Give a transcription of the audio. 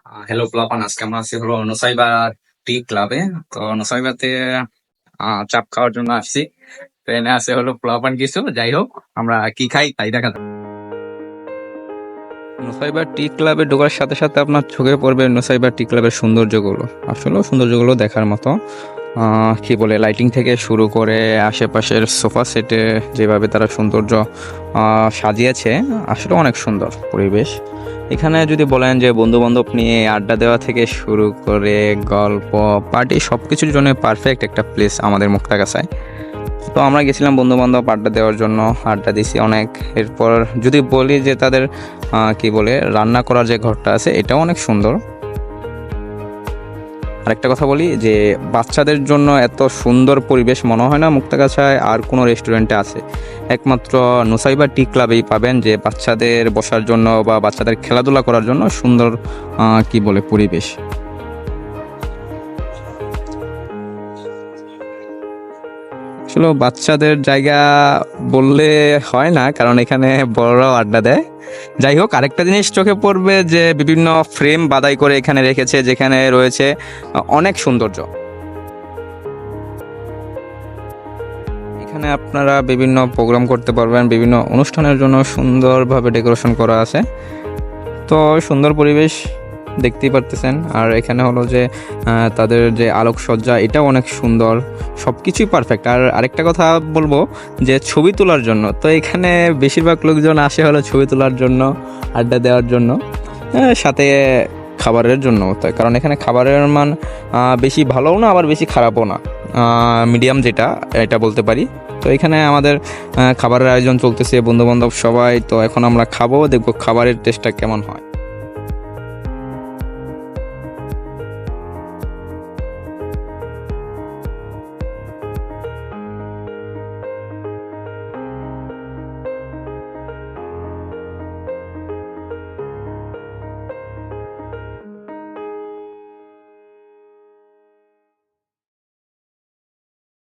Hello প্লাপান, আজকে আমরা আছি হলো নুসাইবা টি ক্লাবে। তো নুসাইবাতে চাপ খাওয়ার জন্য আসছি। ট্রেনে আছে হলো প্লাপান কিছু, যাই হোক আমরা কি খাই তাই দেখা যাক। নুসাইবা টি ক্লাবে ঢোকার সাথে সাথে আপনার চোখে পড়বে নুসাইবা টি ক্লাবের সৌন্দর্যগুলো। আসলে সৌন্দর্যগুলো দেখার মতো। কি বলে, লাইটিং থেকে শুরু করে আশেপাশের সোফা সেটে যেভাবে তারা সৌন্দর্য সাজিয়েছে, আসলে অনেক সুন্দর পরিবেশ। এখানে যদি বলেন যে বন্ধু বান্ধব নিয়ে আড্ডা দেওয়া থেকে শুরু করে গল্প পার্টি সব কিছুর জন্য পারফেক্ট একটা প্লেস আমাদের মুক্তাগাছায়। তো আমরা গেছিলাম বন্ধু বান্ধব আড্ডা দেওয়ার জন্য, আড্ডা দিছি অনেক। এরপর যদি বলি যে তাদের কি বলে রান্না করার যে ঘরটা আছে, এটাও অনেক সুন্দর। আরেকটা কথা বলি যে বাচ্চাদের জন্য এত সুন্দর পরিবেশ মনে হয় না মুক্তাগাছায় আর কোনো রেস্টুরেন্টে আছে। একমাত্র নুসাইবা টি ক্লাবেই পাবেন যে বাচ্চাদের বসার জন্য বা বাচ্চাদের খেলাধুলা করার জন্য সুন্দর কি বলে পরিবেশ। আসলে বাচ্চাদের জায়গা বললে হয় না, কারণ এখানে বড়রাও আড্ডা দেয়। যাই হোক, আরেকটা জিনিস চোখে পড়বে যে বিভিন্ন ফ্রেম বাদাই করে এখানে রেখেছে, যেখানে রয়েছে অনেক সৌন্দর্য। এখানে আপনারা বিভিন্ন প্রোগ্রাম করতে পারবেন, বিভিন্ন অনুষ্ঠানের জন্য সুন্দরভাবে ডেকোরেশন করা আছে। তো সুন্দর পরিবেশ দেখতেই পারতেছেন। আর এখানে হলো যে তাদের যে আলোকসজ্জা, এটাও অনেক সুন্দর, সব কিছুই পারফেক্ট। আর আরেকটা কথা বলবো যে ছবি তোলার জন্য, তো এখানে বেশিরভাগ লোকজন আসে হলো ছবি তোলার জন্য, আড্ডা দেওয়ার জন্য, সাথে খাবারের জন্য। তাই কারণ এখানে খাবারের মান বেশি ভালোও না, আবার বেশি খারাপও না, মিডিয়াম যেটা, এটা বলতে পারি। তো এখানে আমাদের খাবারের আয়োজন চলতেছে, বন্ধুবান্ধব সবাই। তো এখন আমরা খাবো, দেখবো খাবারের টেস্টটা কেমন হয়।